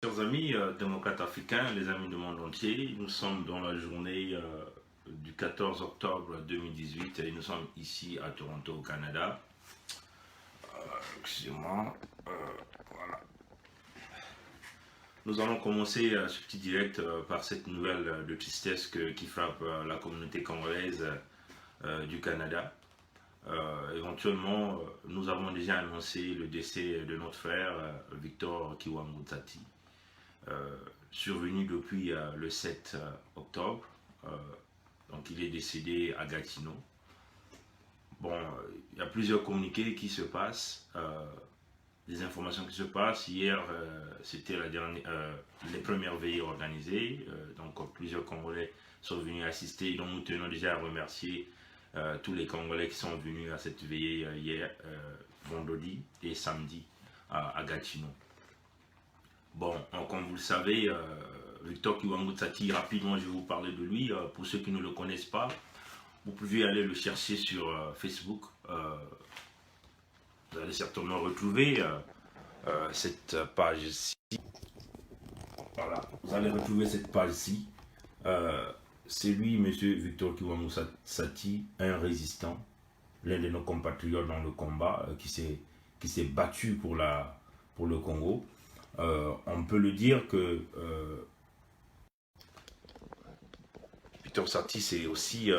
Chers amis démocrates africains, les amis du monde entier, nous sommes dans la journée du 14 octobre 2018 et nous sommes ici à Toronto, au Canada. Excusez-moi. Voilà. Nous allons commencer ce petit direct par cette nouvelle de tristesse qui frappe la communauté congolaise du Canada. Éventuellement, nous avons déjà annoncé le décès de notre frère Victor Kiwangoutsati. Survenu depuis le 7 octobre. Donc il est décédé à Gatineau. Bon, il y a plusieurs communiqués qui se passent, des informations qui se passent. Hier, c'était les premières veillées organisées. Donc plusieurs Congolais sont venus assister. Donc nous tenons déjà à remercier tous les Congolais qui sont venus à cette veillée hier, vendredi et samedi à Gatineau. Bon, comme vous le savez, Victor Kiwangoutsati, rapidement je vais vous parler de lui. Pour ceux qui ne le connaissent pas, vous pouvez aller le chercher sur Facebook. Vous allez certainement retrouver cette page-ci. Voilà, vous allez retrouver cette page-ci. C'est lui, monsieur Victor Kiwangoutsati, un résistant, l'un de nos compatriotes dans le combat, qui s'est battu pour le Congo. On peut le dire que Victor Sati, c'est aussi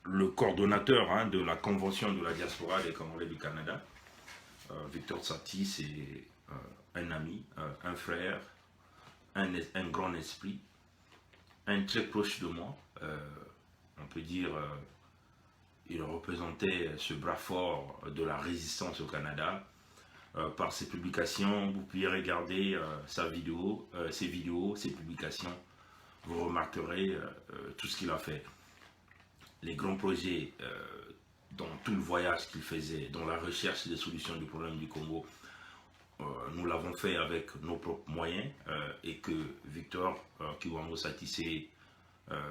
le coordonnateur de la convention de la diaspora des Congolais du Canada. Victor Sati, c'est un ami, un frère, un grand esprit, un très proche de moi. On peut dire il représentait ce bras fort de la résistance au Canada. Par ses publications, vous pouvez regarder ses vidéos, ses publications, vous remarquerez tout ce qu'il a fait. Les grands projets dans tout le voyage qu'il faisait, dans la recherche des solutions du problème du Congo, nous l'avons fait avec nos propres moyens et que Victor Kiwangoutsati s'est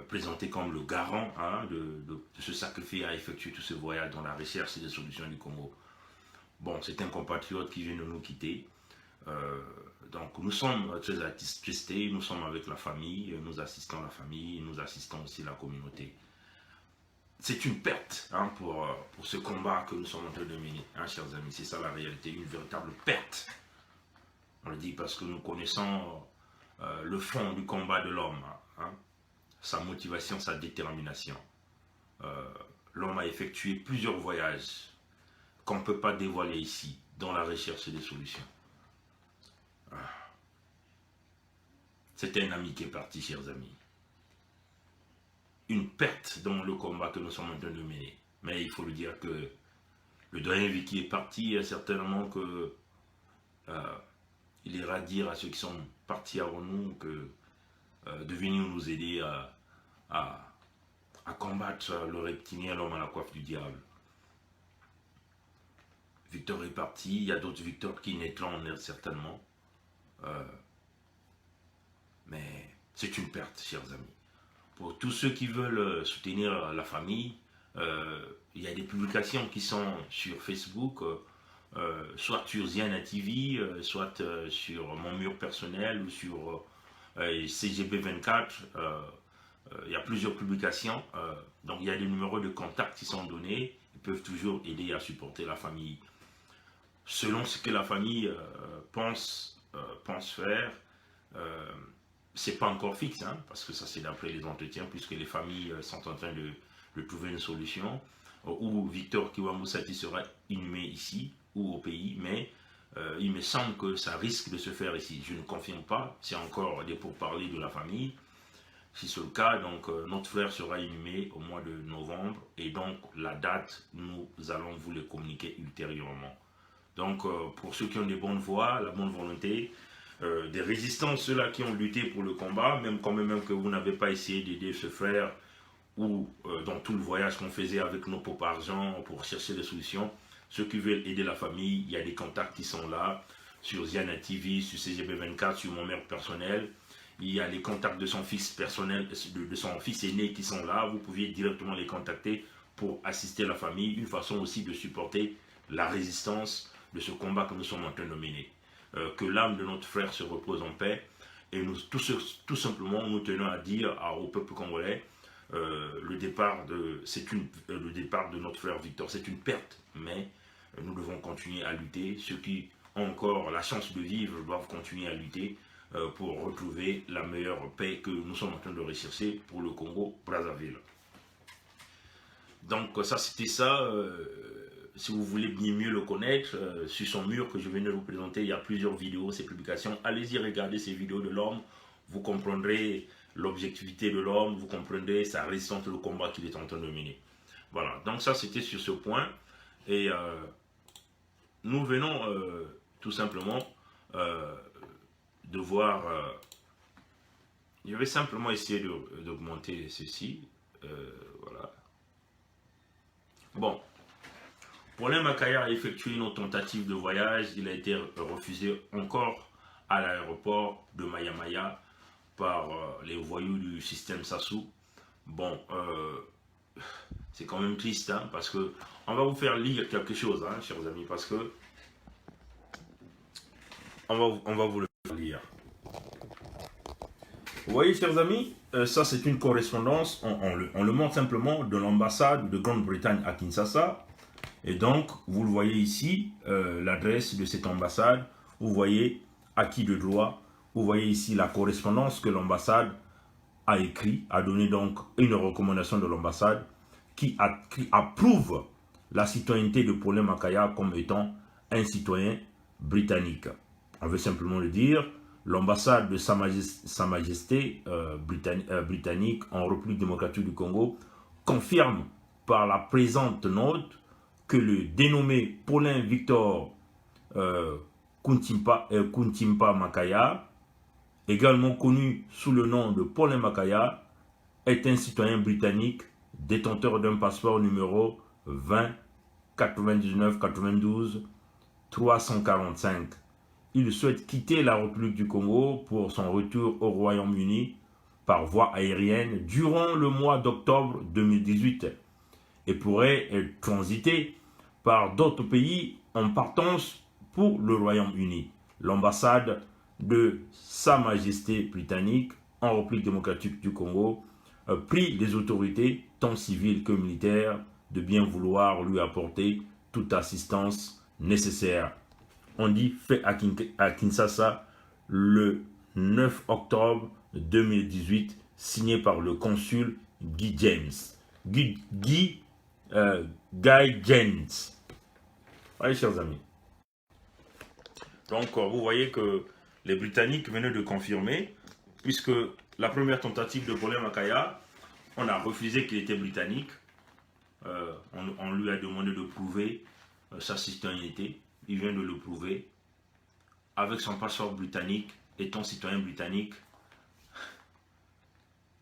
présenté comme le garant de ce sacrifice à effectuer tout ce voyage dans la recherche des solutions du Congo. Bon, c'est un compatriote qui vient de nous quitter. Donc nous sommes très attristés, nous sommes avec la famille, nous assistons la famille, nous assistons aussi la communauté. C'est une perte pour ce combat que nous sommes en train de mener, chers amis. C'est ça la réalité, une véritable perte. On le dit parce que nous connaissons le fond du combat de l'homme, sa motivation, sa détermination. L'homme a effectué plusieurs voyages qu'on ne peut pas dévoiler ici, dans la recherche des solutions. C'était un ami qui est parti, chers amis. Une perte dans le combat que nous sommes en train de mener. Mais il faut le dire que le doyen Vicky est parti, certainement que il ira dire à ceux qui sont partis avant nous que de venir nous aider à combattre le reptilien, l'homme à la coiffe du diable. Victor est parti, il y a d'autres Victor qui naîtront certainement. Mais c'est une perte, chers amis. Pour tous ceux qui veulent soutenir la famille, il y a des publications qui sont sur Facebook, soit sur Ziana TV, soit sur mon mur personnel ou sur CGB24. Il y a plusieurs publications, donc il y a des numéros de contact qui sont donnés. Ils peuvent toujours aider à supporter la famille. Selon ce que la famille pense faire, c'est pas encore fixe, parce que ça c'est d'après les entretiens, puisque les familles sont en train de trouver une solution, où Victor Kiwangoutsati sera inhumé ici, ou au pays, mais il me semble que ça risque de se faire ici. Je ne confirme pas, c'est encore des pourparlers de la famille. Si c'est le cas, donc notre frère sera inhumé au mois de novembre, et donc la date, nous allons vous le communiquer ultérieurement. Donc, pour ceux qui ont des bonnes voix, la bonne volonté, des résistants, ceux-là qui ont lutté pour le combat, même quand même que vous n'avez pas essayé d'aider ce frère, ou dans tout le voyage qu'on faisait avec nos propres argent pour chercher des solutions, ceux qui veulent aider la famille, il y a des contacts qui sont là, sur Ziana TV, sur CGB24, sur mon maire personnel. Il y a les contacts de son fils personnel, de son fils aîné qui sont là. Vous pouvez directement les contacter pour assister la famille. Une façon aussi de supporter la résistance de ce combat que nous sommes en train de mener. que l'âme de notre frère se repose en paix. Et nous, tout simplement, nous tenons à dire au peuple congolais, le départ de notre frère Victor, c'est une perte, mais nous devons continuer à lutter. Ceux qui ont encore la chance de vivre doivent continuer à lutter pour retrouver la meilleure paix que nous sommes en train de rechercher pour le Congo-Brazzaville. Donc ça, c'était ça. Si vous voulez bien mieux le connaître, sur son mur que je viens de vous présenter, il y a plusieurs vidéos, ces publications. Allez-y regarder ces vidéos de l'homme. Vous comprendrez l'objectivité de l'homme, vous comprendrez sa résistance, le combat qu'il est en train de mener. Voilà, donc ça c'était sur ce point. Et nous venons tout simplement de voir... je vais simplement essayer d'augmenter ceci. Voilà. Bon. Paulin Makaya a effectué une tentative de voyage. Il a été refusé encore à l'aéroport de Maya-Maya par les voyous du système Sassou. Bon, c'est quand même triste, hein, parce que on va vous faire lire quelque chose, hein, chers amis, parce que on va vous le faire lire. Vous voyez, chers amis, ça c'est une correspondance, on le montre simplement de l'ambassade de Grande-Bretagne à Kinshasa. Et donc, vous le voyez ici, l'adresse de cette ambassade, vous voyez acquis de droit, vous voyez ici la correspondance que l'ambassade a écrit, a donné donc une recommandation de l'ambassade qui approuve la citoyenneté de Paulin Makaya comme étant un citoyen britannique. On veut simplement le dire, l'ambassade de Sa Majesté britannique en République démocratique du Congo confirme par la présente note que le dénommé Paulin Victor Kuntimpa Makaya, également connu sous le nom de Paulin Makaya, est un citoyen britannique détenteur d'un passeport numéro 20 99 92 345. Il souhaite quitter la République du Congo pour son retour au Royaume-Uni par voie aérienne durant le mois d'octobre 2018 et pourrait transiter par d'autres pays en partance pour le Royaume-Uni. L'ambassade de Sa Majesté britannique en République démocratique du Congo prie les autorités, tant civiles que militaires, de bien vouloir lui apporter toute assistance nécessaire. On dit fait à Kinshasa le 9 octobre 2018, signé par le consul Guy James. Guy James. Allez, chers amis. Donc, vous voyez que les Britanniques venaient de confirmer, puisque la première tentative de Paulin Makaya, on a refusé qu'il était britannique. On lui a demandé de prouver sa citoyenneté. Il vient de le prouver. Avec son passeport britannique, étant citoyen britannique,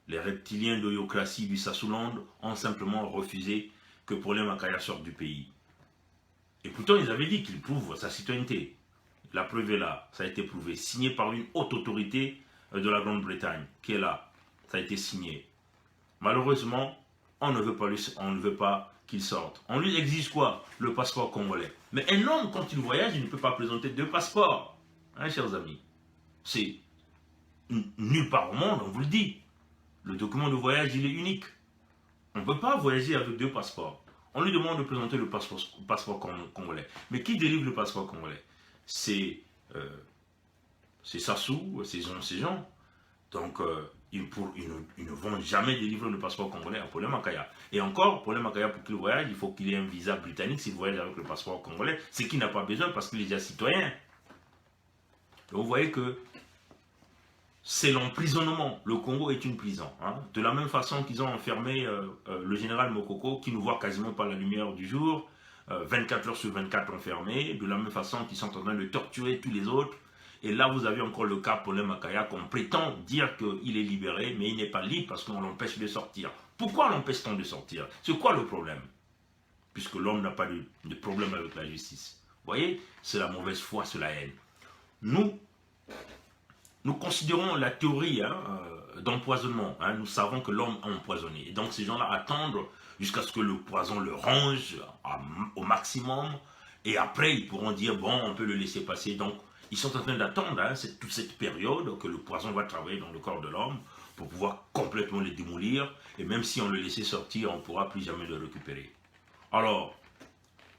les reptiliens d'Oyocratie du Sassouland ont simplement refusé que Paulin Makaya sorte du pays. Et pourtant, ils avaient dit qu'il prouve sa citoyenneté. La preuve est là, ça a été prouvé, signé par une haute autorité de la Grande-Bretagne, qui est là, ça a été signé. Malheureusement, on ne veut pas qu'il sorte. On lui exige quoi? Le passeport congolais. Mais un homme, quand il voyage, il ne peut pas présenter deux passeports. Hein, chers amis? C'est nulle part au monde, on vous le dit. Le document de voyage, il est unique. On ne peut pas voyager avec deux passeports. On lui demande de présenter le passeport congolais. Mais qui délivre le passeport congolais? C'est Sassou, ces gens. Donc, ils ne vont jamais délivrer le passeport congolais à Paulin Makaya. Et encore, Paulin Makaya, pour qu'il voyage, il faut qu'il ait un visa britannique s'il voyage avec le passeport congolais, ce qu'il n'a pas besoin parce qu'il est déjà citoyen. Donc, vous voyez que c'est l'emprisonnement. Le Congo est une prison. Hein. De la même façon qu'ils ont enfermé le général Mokoko, qui ne voit quasiment pas la lumière du jour, 24 heures sur 24 enfermés, de la même façon qu'ils sont en train de torturer tous les autres. Et là, vous avez encore le cas Paulin Makaya qu'on prétend dire qu'il est libéré, mais il n'est pas libre parce qu'on l'empêche de sortir. Pourquoi l'empêche-t-on de sortir? C'est quoi le problème? Puisque l'homme n'a pas de problème avec la justice. Vous voyez, c'est la mauvaise foi, c'est la haine. Nous considérons la théorie d'empoisonnement. Hein, nous savons que l'homme a empoisonné. Et donc, ces gens-là attendent jusqu'à ce que le poison le ronge au maximum. Et après, ils pourront dire, bon, on peut le laisser passer. Donc, Ils sont en train d'attendre toute cette période que le poison va travailler dans le corps de l'homme pour pouvoir complètement les démolir. Et même si on le laissait sortir, on ne pourra plus jamais le récupérer. Alors,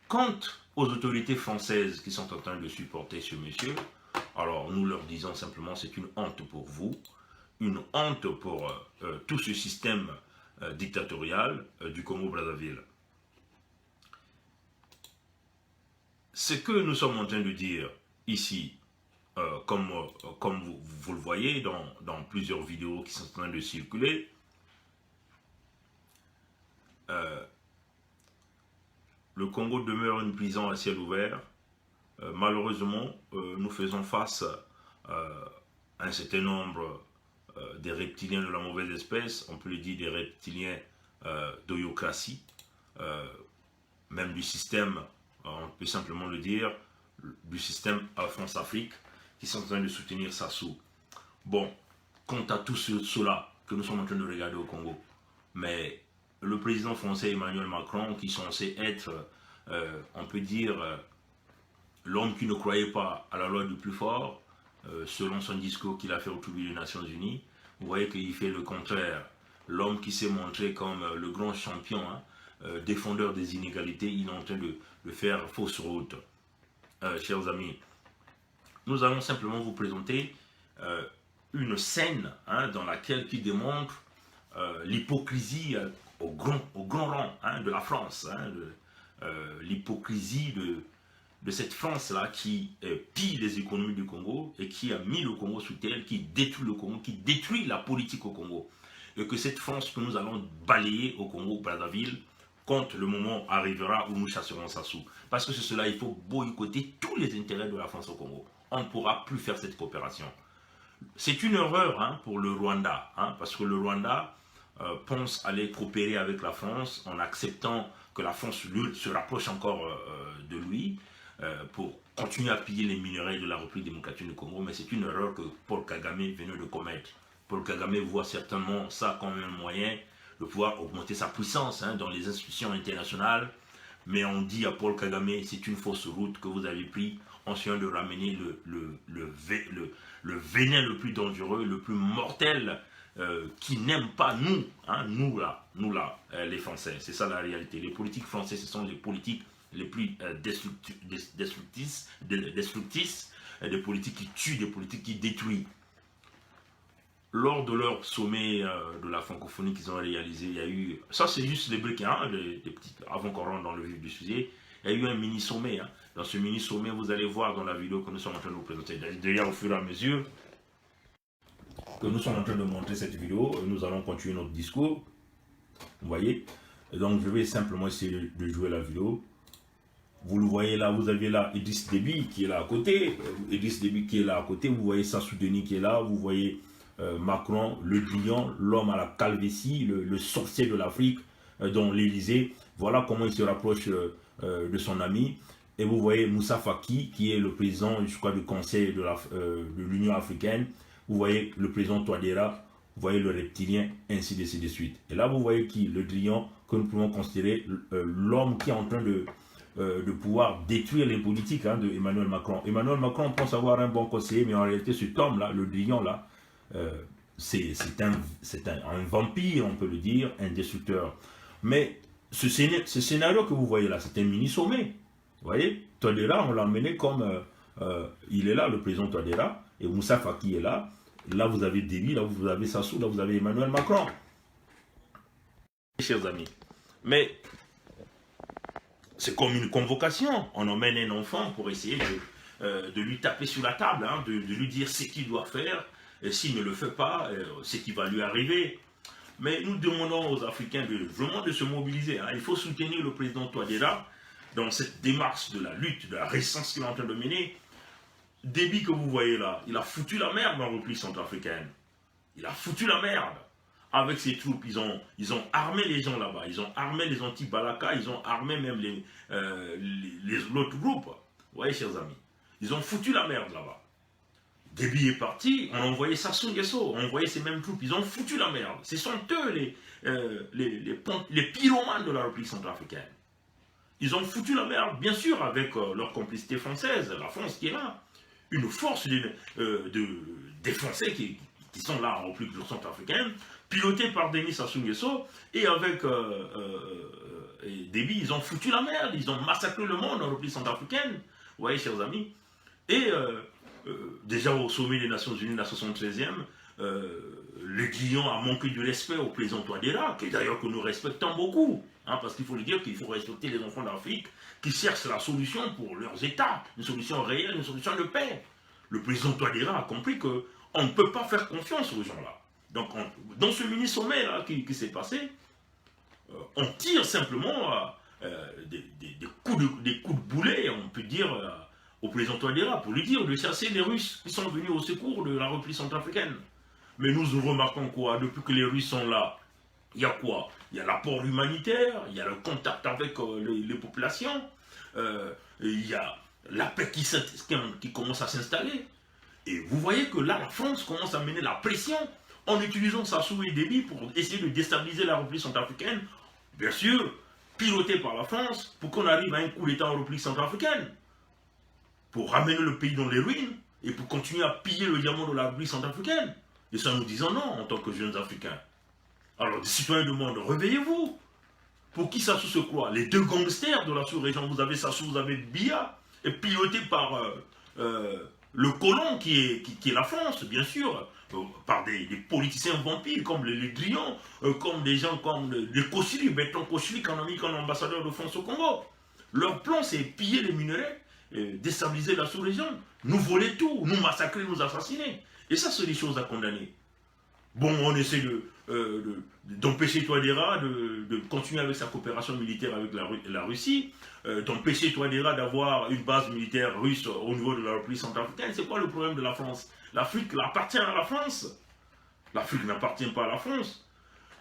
quant aux autorités françaises qui sont en train de supporter ce monsieur, alors nous leur disons simplement c'est une honte pour vous, une honte pour tout ce système dictatorial du Congo-Brazzaville. Ce que nous sommes en train de dire ici, comme vous le voyez dans plusieurs vidéos qui sont en train de circuler, le Congo demeure une prison à ciel ouvert. Malheureusement, nous faisons face à un certain nombre des reptiliens de la mauvaise espèce, on peut le dire des reptiliens d'oyocratie, même du système, on peut simplement le dire, du système France-Afrique, qui sont en train de soutenir Sassou. Bon, quant à tout cela que nous sommes en train de regarder au Congo, mais le président français Emmanuel Macron, qui est censé être, on peut dire, l'homme qui ne croyait pas à la loi du plus fort, selon son discours qu'il a fait au tribunal des Nations Unies, vous voyez qu'il fait le contraire. L'homme qui s'est montré comme le grand champion, défendeur des inégalités, il est en train de faire fausse route. Chers amis, nous allons simplement vous présenter une scène dans laquelle qui démontre l'hypocrisie au grand rang de la France, l'hypocrisie de cette France-là qui pille les économies du Congo et qui a mis le Congo sous terre, qui détruit le Congo, qui détruit la politique au Congo. Et que cette France que nous allons balayer au Congo-Brazzaville quand le moment arrivera où nous chasserons Sassou. Parce que c'est cela, il faut boycotter tous les intérêts de la France au Congo. On ne pourra plus faire cette coopération. C'est une erreur pour le Rwanda, parce que le Rwanda pense aller coopérer avec la France en acceptant que la France se rapproche encore de lui pour continuer à piller les minerais de la République démocratique du Congo, mais c'est une erreur que Paul Kagame venait de commettre. Paul Kagame voit certainement ça comme un moyen de pouvoir augmenter sa puissance dans les institutions internationales, mais on dit à Paul Kagame, c'est une fausse route que vous avez prise en essayant de ramener le venin le plus dangereux, le plus mortel, qui n'aime pas nous là, les Français. C'est ça la réalité. Les politiques françaises, ce sont les politiques les plus destructrices, des politiques qui tuent, des politiques qui détruisent. Lors de leur sommet de la francophonie qu'ils ont réalisé, il y a eu, ça c'est juste les briques, des petits, avant qu'on rentre dans le vif du sujet, il y a eu un mini-sommet. Dans ce mini-sommet, vous allez voir dans la vidéo que nous sommes en train de vous présenter, d'ailleurs au fur et à mesure que nous sommes en train de montrer cette vidéo, nous allons continuer notre discours, vous voyez. Et donc je vais simplement essayer de jouer la vidéo. Vous le voyez là, vous avez là Idriss Déby qui est là à côté, vous voyez Sassou Denis qui est là, vous voyez Macron, le lion, l'homme à la calvitie, le sorcier de l'Afrique, dont l'Élysée, voilà comment il se rapproche de son ami. Et vous voyez Moussa Faki, qui est le président, je crois, du Conseil de l'Union africaine. Vous voyez le président Touadéra, vous voyez le reptilien, ainsi de suite. Et là, vous voyez qui? Le lion, que nous pouvons considérer l'homme qui est en train de pouvoir détruire les politiques de Emmanuel Macron. Emmanuel Macron pense avoir un bon conseiller, mais en réalité, cet homme-là, le lion-là, c'est un vampire, on peut le dire, un destructeur. Mais ce scénario que vous voyez là, c'est un mini-sommet. Vous voyez, Touadéra, on l'a emmené comme... il est là, le président Touadéra, et Moussa Faki est là. Là, vous avez Déby, là, vous avez Sassou, là, vous avez Emmanuel Macron. Chers amis, mais c'est comme une convocation. On emmène un enfant pour essayer de lui taper sur la table, de lui dire ce qu'il doit faire. Et s'il ne le fait pas, ce qui va lui arriver. Mais nous demandons aux Africains vraiment de se mobiliser. Il faut soutenir le président Touadéra dans cette démarche de la lutte, de la résistance qu'il est en train de mener. Déby que vous voyez là, il a foutu la merde dans la République centrafricaine. Il a foutu la merde. Avec ses troupes, ils ont armé les gens là-bas. Ils ont armé les anti-Balaka, ils ont armé même l'autre groupe. Vous voyez, chers amis, ils ont foutu la merde là-bas. Déby est parti, on a envoyé Sassou Nguesso, on a envoyé ces mêmes troupes, ils ont foutu la merde. Ce sont eux les pyromanes de la République centrafricaine. Ils ont foutu la merde, bien sûr, avec leur complicité française, la France qui est là. une force des Français qui sont là en République centrafricaine, pilotée par Denis Sassou Nguesso, et avec Déby, ils ont foutu la merde, ils ont massacré le monde en République centrafricaine, vous voyez, chers amis. Et déjà au sommet des Nations Unies, la 73e, le Guillon a manqué de respect au président Touadéra, qui d'ailleurs que nous respectons beaucoup, hein, parce qu'il faut le dire qu'il faut respecter les enfants d'Afrique qui cherchent la solution pour leurs États, une solution réelle, une solution de paix. Le président Touadéra a compris qu'on ne peut pas faire confiance aux gens-là. Donc, dans ce mini-sommet qui s'est passé, on tire simplement des coups de boulet, on peut dire, au président Touadéra, pour lui dire de chasser les Russes qui sont venus au secours de la République centrafricaine. Mais nous remarquons quoi? Depuis que les Russes sont là, il y a quoi? Il y a l'apport humanitaire, il y a le contact avec les populations, il y a la paix qui commence à s'installer. Et vous voyez que là, la France commence à mener la pression en utilisant Sassou et Déby pour essayer de déstabiliser la République centrafricaine, bien sûr, piloté par la France, pour qu'on arrive à un coup d'État en République centrafricaine, pour ramener le pays dans les ruines, et pour continuer à piller le diamant de la République centrafricaine. Et ça nous disant non, en tant que jeunes Africains. Alors, les citoyens demandent, réveillez-vous. Pour qui Sassou se croit? Les deux gangsters de la sous-région, vous avez Sassou, vous avez Biya, et piloté par le colon qui est la France, bien sûr, par des politiciens vampires comme les Drian, comme des gens comme les Kossili, Bertrand Kossili, qu'on a mis comme ambassadeur de France au Congo. Leur plan, c'est piller les minerais, déstabiliser la sous-région, nous voler tout, nous massacrer, nous assassiner. Et ça, c'est des choses à condamner. Bon, on essaie d'empêcher Touadéra de continuer avec sa coopération militaire avec la Russie, d'empêcher Touadéra d'avoir une base militaire russe au niveau de la République centrafricaine. C'est quoi le problème de la France? L'Afrique appartient à la France. L'Afrique n'appartient pas à la France.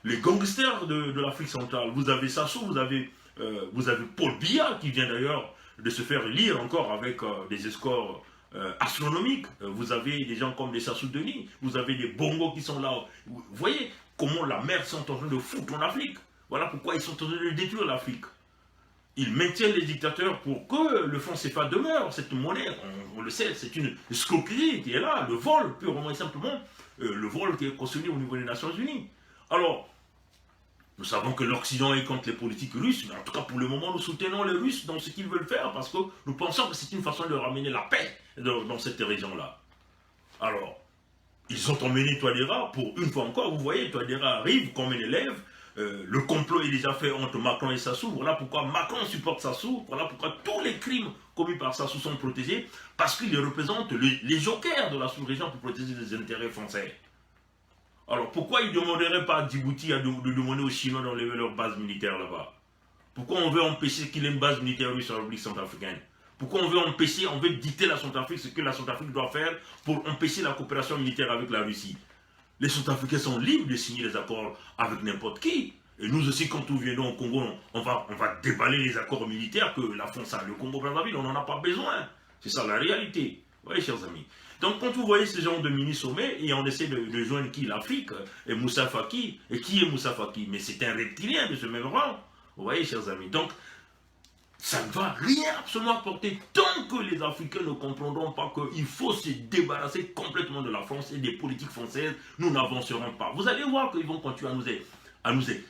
Les gangsters de l'Afrique centrale, vous avez Sassou, vous avez Paul Biya, qui vient d'ailleurs de se faire lire encore avec des scores astronomiques. Vous avez des gens comme des Sassou Denis, vous avez des Bongos qui sont là. Vous voyez comment la merde sont en train de foutre en Afrique. Voilà pourquoi ils sont en train de détruire l'Afrique. Ils maintiennent les dictateurs pour que le franc CFA demeure. Cette monnaie, on le sait, c'est une escroquerie qui est là, le vol, purement et simplement, le vol qui est consolidé au niveau des Nations Unies. Alors, nous savons que l'Occident est contre les politiques russes, mais en tout cas pour le moment nous soutenons les Russes dans ce qu'ils veulent faire parce que nous pensons que c'est une façon de ramener la paix dans cette région-là. Alors, ils ont emmené Touadéra pour une fois encore, vous voyez, Touadéra arrive comme un élève, le complot est déjà fait entre Macron et Sassou, voilà pourquoi Macron supporte Sassou, voilà pourquoi tous les crimes commis par Sassou sont protégés, parce qu'il représente les jokers de la sous-région pour protéger les intérêts français. Alors pourquoi ils ne demanderaient pas à Djibouti de demander aux Chinois d'enlever leur base militaire là-bas? Pourquoi on veut empêcher qu'il y ait une base militaire russe en République centrafricaine? Pourquoi on veut empêcher, on veut dicter la Centrafrique ce que la Centrafrique doit faire pour empêcher la coopération militaire avec la Russie? Les Centrafricains sont libres de signer des accords avec n'importe qui. Et nous aussi, quand nous venons au Congo, on va déballer les accords militaires que la France a. Le Congo-Brazzaville, on n'en a pas besoin. C'est ça la réalité. Vous voyez, chers amis. Donc, quand vous voyez ce genre de mini-sommet, et on essaie de joindre qui? L'Afrique, et Moussa Faki. Et qui est Moussa Faki? Mais c'est un reptilien de ce même rang. Vous voyez, chers amis. Donc, ça ne va rien absolument apporter tant que les Africains ne comprendront pas qu'il faut se débarrasser complètement de la France et des politiques françaises. Nous n'avancerons pas. Vous allez voir qu'ils vont continuer à nous aider.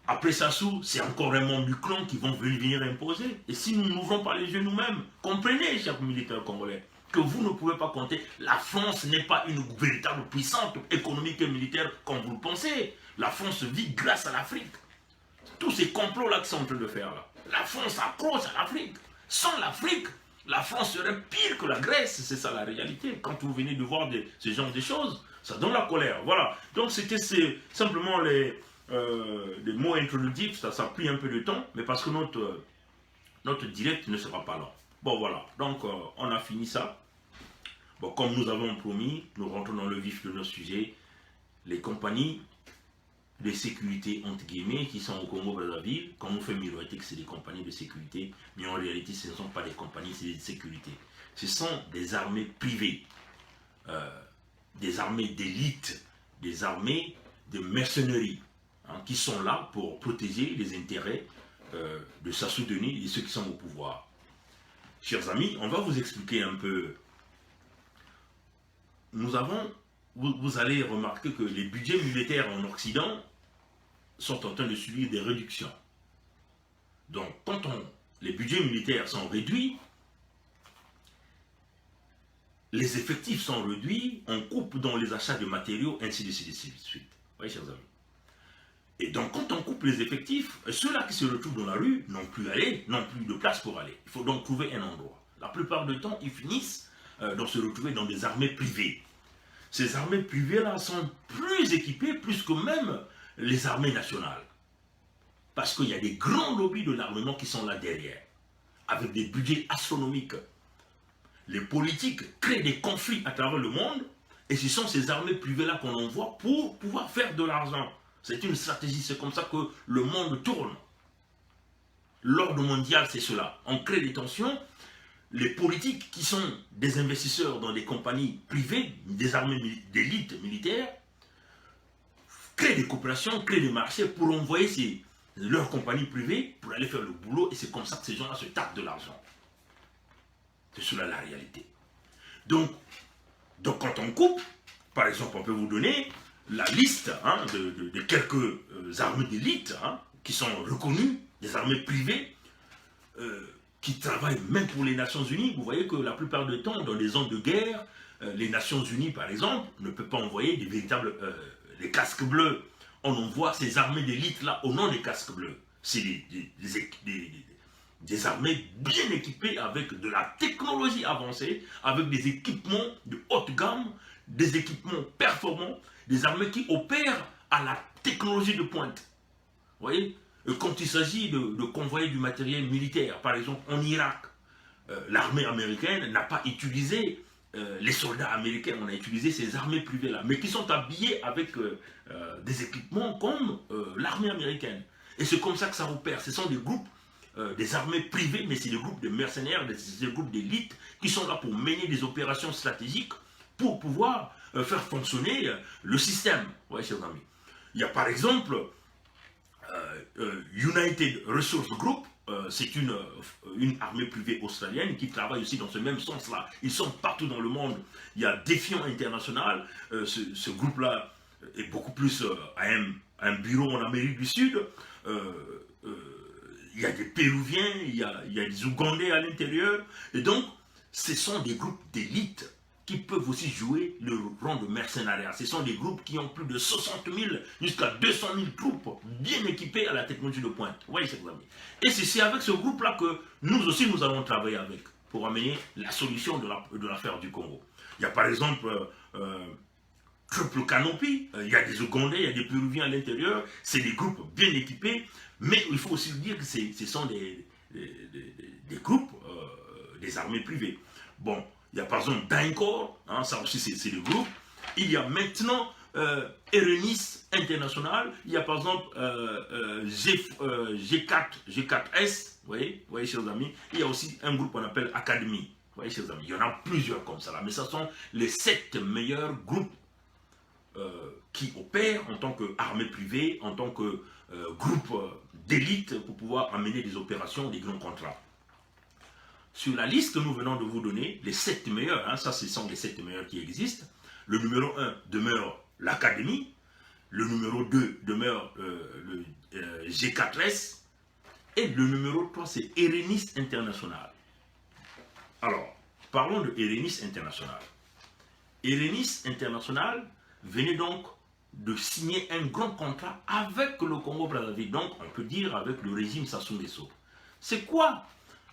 Après Sassou, c'est encore un membre du clan qui vont venir imposer. Et si nous n'ouvrons pas les yeux nous-mêmes, comprenez, chers militaires congolais, que vous ne pouvez pas compter. La France n'est pas une véritable puissance économique et militaire comme vous le pensez. La France vit grâce à l'Afrique. Tous ces complots-là qu'ils sont en train de faire là. La France accroche à l'Afrique. Sans l'Afrique, la France serait pire que la Grèce. C'est ça la réalité. Quand vous venez de voir ce genre de choses, ça donne la colère. Voilà. Donc c'était simplement les mots introductifs. Ça a pris un peu de temps, mais parce que notre direct ne sera pas long. Bon voilà. Donc on a fini ça. Bon, comme nous avons promis, nous rentrons dans le vif de notre sujet. Les compagnies de sécurité, entre guillemets, qui sont au Congo-Brazzaville, quand on fait miroiter que c'est des compagnies de sécurité, mais en réalité, ce ne sont pas des compagnies, c'est des sécurités. Ce sont des armées privées, des armées d'élite, des armées de mercennerie, hein, qui sont là pour protéger les intérêts de Sassou Denis et ceux qui sont au pouvoir. Chers amis, on va vous expliquer un peu vous allez remarquer que les budgets militaires en Occident sont en train de subir des réductions. Donc, quand les budgets militaires sont réduits, les effectifs sont réduits, on coupe dans les achats de matériaux, ainsi de suite, ainsi de suite. Vous voyez, chers amis. Et donc, quand on coupe les effectifs, ceux-là qui se retrouvent dans la rue n'ont plus de place pour aller. Il faut donc trouver un endroit. La plupart du temps, ils finissent de se retrouver dans des armées privées. Ces armées privées-là sont plus équipées, plus que même les armées nationales. Parce qu'il y a des grands lobbies de l'armement qui sont là derrière, avec des budgets astronomiques. Les politiques créent des conflits à travers le monde, et ce sont ces armées privées-là qu'on envoie pour pouvoir faire de l'argent. C'est une stratégie, c'est comme ça que le monde tourne. L'ordre mondial, c'est cela. On crée des tensions. Les politiques qui sont des investisseurs dans des compagnies privées, des armées d'élite militaire, créent des coopérations, créent des marchés pour envoyer leurs compagnies privées pour aller faire le boulot, et c'est comme ça que ces gens-là se tapent de l'argent. C'est cela la réalité. Donc quand on coupe, par exemple, on peut vous donner la liste de quelques armées d'élite qui sont reconnues, des armées privées, qui travaillent même pour les Nations Unies. Vous voyez que la plupart du temps, dans les zones de guerre, les Nations Unies, par exemple, ne peuvent pas envoyer des véritables des casques bleus. On envoie ces armées d'élite là au nom des casques bleus. C'est des armées bien équipées avec de la technologie avancée, avec des équipements de haute gamme, des équipements performants, des armées qui opèrent à la technologie de pointe. Vous voyez? Quand il s'agit de convoyer du matériel militaire, par exemple en Irak, l'armée américaine n'a pas utilisé les soldats américains, on a utilisé ces armées privées-là, mais qui sont habillées avec des équipements comme l'armée américaine. Et c'est comme ça que ça opère. Ce sont des groupes, des armées privées, mais c'est des groupes de mercenaires, des groupes d'élite qui sont là pour mener des opérations stratégiques pour pouvoir faire fonctionner le système. Ouais, chers amis. Il y a par exemple United Resource Group, c'est une armée privée australienne qui travaille aussi dans ce même sens-là. Ils sont partout dans le monde. Il y a Defiant International, ce groupe-là est beaucoup plus à un bureau en Amérique du Sud. Il y a des Péruviens, il y a des Ougandais à l'intérieur. Et donc, ce sont des groupes d'élite qui peuvent aussi jouer le rôle de mercenariat. Ce sont des groupes qui ont plus de 60 000 jusqu'à 200 000 troupes bien équipées à la technologie de pointe. Vous voyez, chers amis. Et c'est avec ce groupe-là que nous aussi, nous allons travailler avec pour amener la solution de l'affaire du Congo. Il y a par exemple Triple Canopy, il y a des Ougandais, il y a des Péruviens à l'intérieur. C'est des groupes bien équipés, mais il faut aussi dire que ce sont des groupes, des armées privées. Bon, il y a par exemple DynCorp, ça aussi c'est le groupe. Il y a maintenant Erenis International. Il y a par exemple G4S, vous voyez, chers amis. Il y a aussi un groupe qu'on appelle Academy. Vous voyez, chers amis, il y en a plusieurs comme ça là. Mais ce sont les 7 meilleurs groupes qui opèrent en tant qu'armée privée, en tant que groupe d'élite pour pouvoir amener des opérations, des grands contrats. Sur la liste que nous venons de vous donner, les 7 meilleurs, ça ce sont les 7 meilleurs qui existent. Le numéro 1 demeure l'Académie, le numéro 2 demeure le G4S, et le numéro 3 c'est Erenis International. Alors, parlons de Erenis International. Erenis International venait donc de signer un grand contrat avec le Congo-Brazzaville, donc on peut dire avec le régime Sassou Nguesso. C'est quoi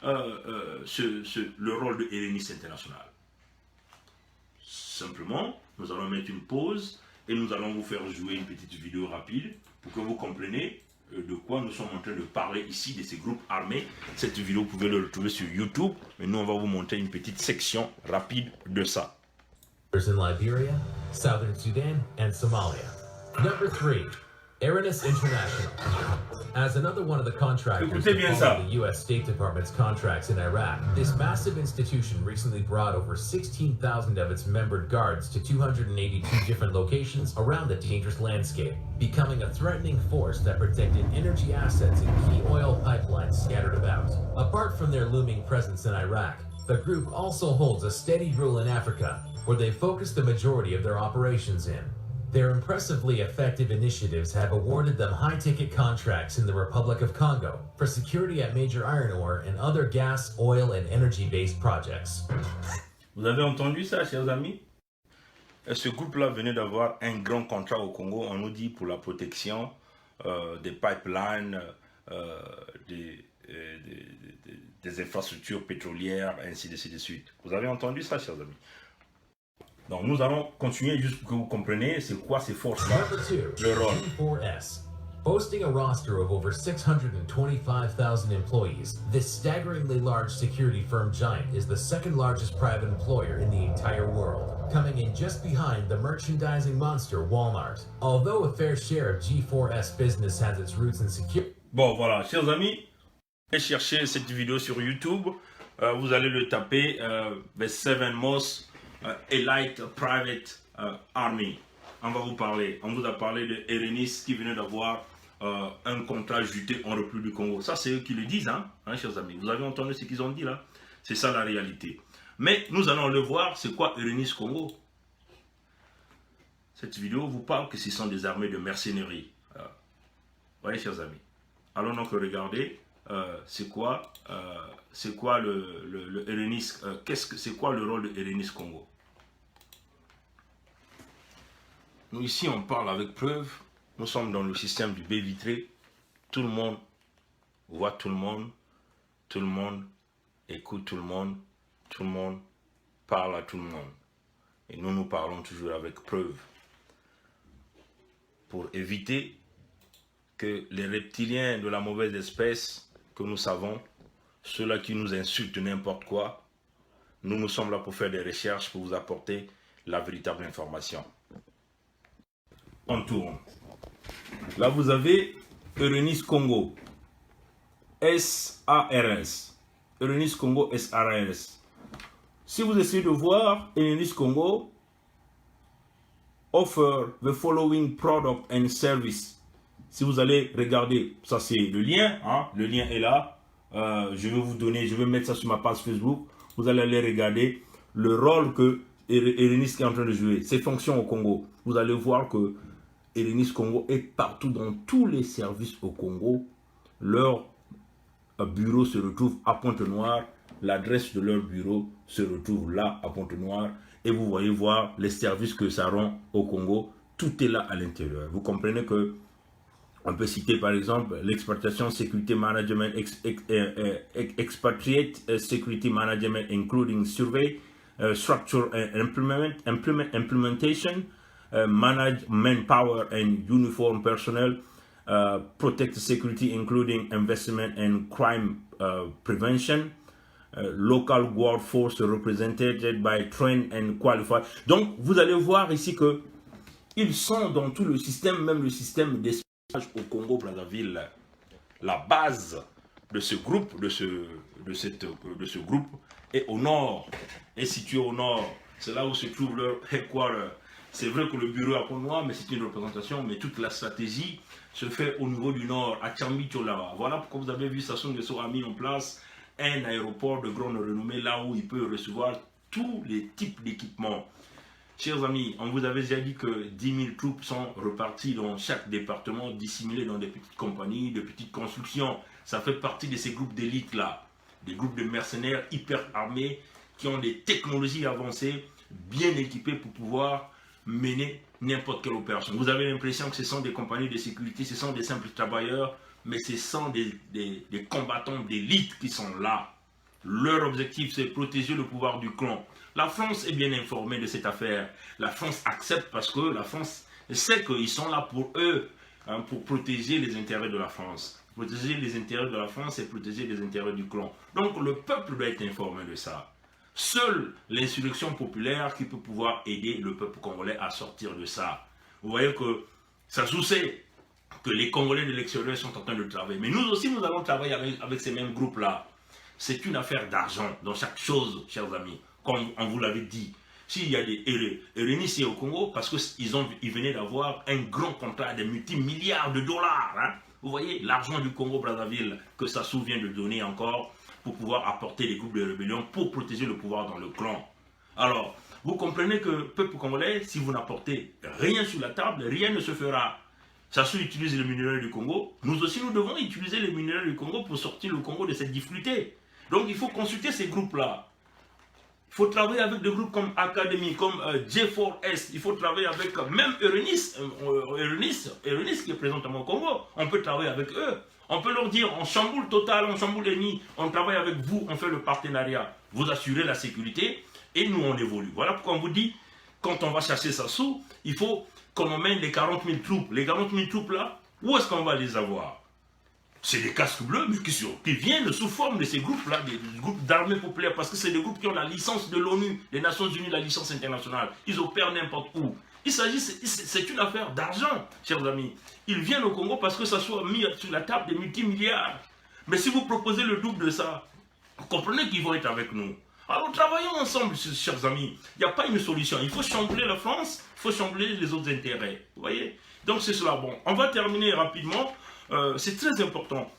le rôle de Erenis International? Simplement, nous allons mettre une pause et nous allons vous faire jouer une petite vidéo rapide pour que vous compreniez de quoi nous sommes en train de parler ici, de ces groupes armés. Cette vidéo, vous pouvez le retrouver sur YouTube, mais nous on va vous montrer une petite section rapide de ça. In Liberia, Southern Sudan, and Somalia. Number 3, Erenis International. As another one of the contractors following the U.S. State Department's contracts in Iraq, this massive institution recently brought over 16,000 of its membered guards to 282 different locations around the dangerous landscape, becoming a threatening force that protected energy assets and key oil pipelines scattered about. Apart from their looming presence in Iraq, the group also holds a steady rule in Africa, where they focus the majority of their operations in. Their impressively effective initiatives have awarded them high-ticket contracts in the Republic of Congo for security at major iron ore and other gas, oil, and energy-based projects. Vous avez entendu ça, chers amis? Ce groupe-là venait d'avoir un grand contrat au Congo, on nous dit, pour la protection des pipelines, des infrastructures pétrolières, ainsi de suite. Vous avez entendu ça, chers amis? Donc nous allons continuer juste pour que vous compreniez c'est quoi ces forces-là, le rôle. G4S. Boasting a roster of over 625,000 employees, this staggeringly large security firm giant is the second largest private employer in the entire world, coming in just behind the merchandising monster Walmart. Although a fair share of G4S business has its roots in security. Bon voilà, chers amis, allez chercher cette vidéo sur YouTube, vous allez le taper, The Seven Most Elite Private Army. On va vous parler, on vous a parlé de Erenis qui venait d'avoir un contrat juté en République du Congo. Ça c'est eux qui le disent, hein, chers amis. Vous avez entendu ce qu'ils ont dit là? C'est ça la réalité. Mais nous allons le voir, c'est quoi Erenis Congo? Cette vidéo vous parle que ce sont des armées de mercenaires. Vous voyez, chers amis. Allons donc regarder c'est quoi le Erenis, c'est quoi le rôle de Erenis Congo. Nous ici on parle avec preuve, nous sommes dans le système du baie vitré, tout le monde voit tout le monde écoute tout le monde parle à tout le monde. Et nous parlons toujours avec preuve. Pour éviter que les reptiliens de la mauvaise espèce que nous savons, ceux-là qui nous insultent n'importe quoi, nous sommes là pour faire des recherches, pour vous apporter la véritable information. On tourne. Là, vous avez Erenis Congo. SARS. Erenis Congo SARS. Si vous essayez de voir, Erenis Congo offer the following product and service. Si vous allez regarder, ça c'est le lien, hein, le lien est là. Je vais vous donner, je vais mettre ça sur ma page Facebook. Vous allez aller regarder le rôle que Erenis est en train de jouer, ses fonctions au Congo. Vous allez voir que Erenis Congo est partout dans tous les services au Congo. Leur bureau se retrouve à Pointe-Noire. L'adresse de leur bureau se retrouve là à Pointe-Noire. Et vous voyez voir les services que ça rend au Congo. Tout est là à l'intérieur. Vous comprenez que on peut citer par exemple l'exploitation sécurité management, expatriate security management including survey, structure and implementation, manage manpower and uniform personnel, protect security including investment and crime prevention, local workforce represented by trained and qualified. Donc vous allez voir ici que ils sont dans tout le système, même le système d'espionnage au Congo-Brazzaville. La base de ce groupe, de ce groupe est au nord, est située au nord. C'est là où se trouve leur headquarter. C'est vrai que le bureau est à Pointe-Noire, mais c'est une représentation, mais toute la stratégie se fait au niveau du nord, à Tchambi-Tcholava. Voilà pourquoi vous avez vu Sassou Nguesso a mis en place un aéroport de grande renommée, là où il peut recevoir tous les types d'équipements. Chers amis, on vous avait déjà dit que 10 000 troupes sont reparties dans chaque département, dissimulées dans des petites compagnies, de petites constructions. Ça fait partie de ces groupes d'élite-là, des groupes de mercenaires hyper armés qui ont des technologies avancées, bien équipées pour pouvoir mener n'importe quelle opération. Vous avez l'impression que ce sont des compagnies de sécurité, ce sont des simples travailleurs, mais ce sont des combattants d'élite qui sont là. Leur objectif, c'est protéger le pouvoir du clan. La France est bien informée de cette affaire. La France accepte parce que la France sait qu'ils sont là pour eux, hein, pour protéger les intérêts de la France. Protéger les intérêts de la France et protéger les intérêts du clan. Donc le peuple doit être informé de ça. Seule l'insurrection populaire qui peut pouvoir aider le peuple congolais à sortir de ça. Vous voyez que ça sait que les Congolais de l'extérieur sont en train de travailler. Mais nous aussi, nous allons travailler avec ces mêmes groupes-là. C'est une affaire d'argent dans chaque chose, chers amis. Comme on vous l'avait dit. S'il y a des Erenis au Congo, parce qu'ils venaient d'avoir un grand contrat de multimilliards de dollars. Hein. Vous voyez, l'argent du Congo-Brazzaville que Sassou vient de donner encore pour pouvoir apporter des groupes de rébellion pour protéger le pouvoir dans le clan. Alors, vous comprenez que, peuple congolais, si vous n'apportez rien sur la table, rien ne se fera. Sassou utilise les minéraux du Congo. Nous aussi, nous devons utiliser les minéraux du Congo pour sortir le Congo de cette difficulté. Donc, il faut consulter ces groupes-là. Il faut travailler avec des groupes comme Academy, comme J4S. Il faut travailler avec même Erenis qui est présentement au Congo. On peut travailler avec eux. On peut leur dire, on chamboule Total, on chamboule Eni, on travaille avec vous, on fait le partenariat. Vous assurez la sécurité et nous, on évolue. Voilà pourquoi on vous dit, quand on va chercher Sassou, il faut qu'on emmène les 40 000 troupes. Les 40 000 troupes là, où est-ce qu'on va les avoir? C'est des casques bleus, mais qui viennent sous forme de ces groupes-là, des groupes d'armées populaires, parce que c'est des groupes qui ont la licence de l'ONU, les Nations Unies, la licence internationale. Ils opèrent n'importe où. Il s'agit, c'est une affaire d'argent, chers amis. Ils viennent au Congo parce que ça soit mis sur la table des multimilliards. Mais si vous proposez le double de ça, vous comprenez qu'ils vont être avec nous. Alors travaillons ensemble, chers amis. Il n'y a pas une solution. Il faut chambouler la France, il faut chambouler les autres intérêts. Vous voyez? Donc c'est cela. Bon, on va terminer rapidement. C'est très important.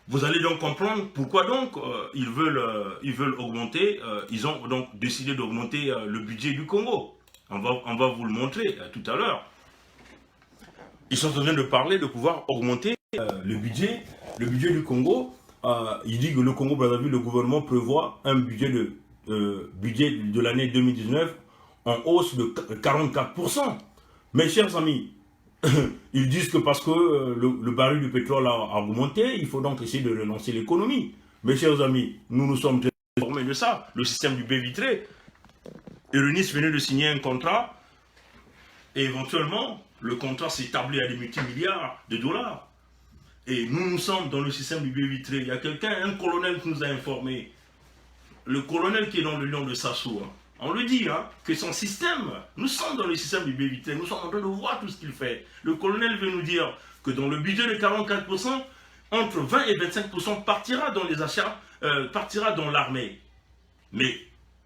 Vous allez donc comprendre pourquoi donc ils veulent augmenter, ils ont donc décidé d'augmenter le budget du Congo. On va vous le montrer tout à l'heure. Ils sont en train de parler de pouvoir augmenter le budget du Congo. Il dit que le Congo-Brazzaville, le gouvernement prévoit un budget de l'année 2019 en hausse de 44%. Mes chers amis, ils disent que parce que le baril du pétrole a augmenté, il faut donc essayer de relancer l'économie. Mes chers amis, nous sommes très informés de ça. Le système du baie vitré, Erenis venait de signer un contrat et éventuellement, le contrat s'est établi à des multimilliards de dollars. Et nous sommes dans le système du baie vitré. Il y a un colonel qui nous a informé. Le colonel qui est dans le lion de Sassou, hein. On le dit, hein, que son système, nous sommes dans le système du baie vitré, nous sommes en train de voir tout ce qu'il fait. Le colonel veut nous dire que dans le budget de 44%, entre 20 et 25% partira dans les achats, partira dans l'armée. Mais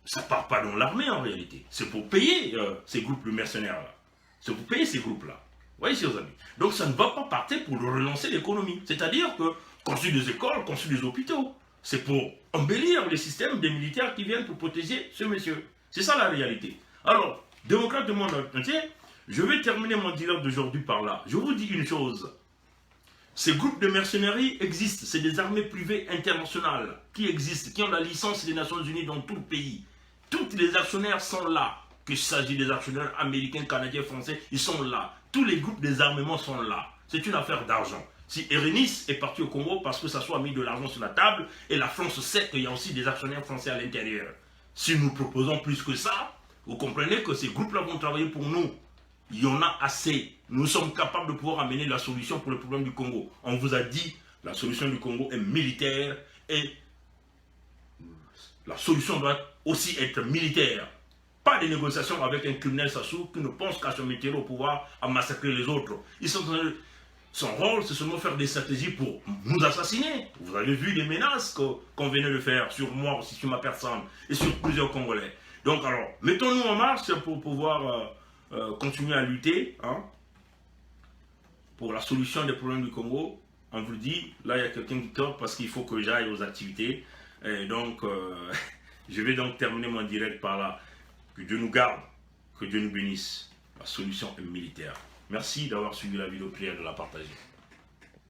ça ne part pas dans l'armée en réalité. C'est pour payer ces groupes de mercenaires-là. C'est pour payer ces groupes-là. Vous voyez, chers amis. Donc ça ne va pas partir pour relancer l'économie. C'est-à-dire que construire des écoles, construire des hôpitaux. C'est pour embellir les systèmes des militaires qui viennent pour protéger ce monsieur. C'est ça la réalité. Alors, démocrates du monde entier, je vais terminer mon direct d'aujourd'hui par là. Je vous dis une chose. Ces groupes de mercenaires existent. C'est des armées privées internationales qui existent, qui ont la licence des Nations Unies dans tout le pays. Tous les actionnaires sont là. Qu'il s'agisse des actionnaires américains, canadiens, français, ils sont là. Tous les groupes des armements sont là. C'est une affaire d'argent. Si Erenis est parti au Congo parce que ça soit mis de l'argent sur la table, et la France sait qu'il y a aussi des actionnaires français à l'intérieur. Si nous proposons plus que ça, vous comprenez que ces groupes-là vont travailler pour nous. Il y en a assez. Nous sommes capables de pouvoir amener la solution pour le problème du Congo. On vous a dit, la solution du Congo est militaire et la solution doit aussi être militaire. Pas de négociations avec un criminel Sassou qui ne pense qu'à se mettre au pouvoir, à massacrer les autres. Son rôle, c'est seulement faire des stratégies pour nous assassiner. Vous avez vu les menaces qu'on venait de faire sur moi aussi, sur ma personne et sur plusieurs Congolais. Donc alors, mettons-nous en marche pour pouvoir continuer à lutter pour la solution des problèmes du Congo. On vous le dit, là il y a quelqu'un qui corre parce qu'il faut que j'aille aux activités. Et donc, je vais donc terminer mon direct par là. Que Dieu nous garde, que Dieu nous bénisse. La solution est militaire. Merci d'avoir suivi la vidéo, prière de la partager.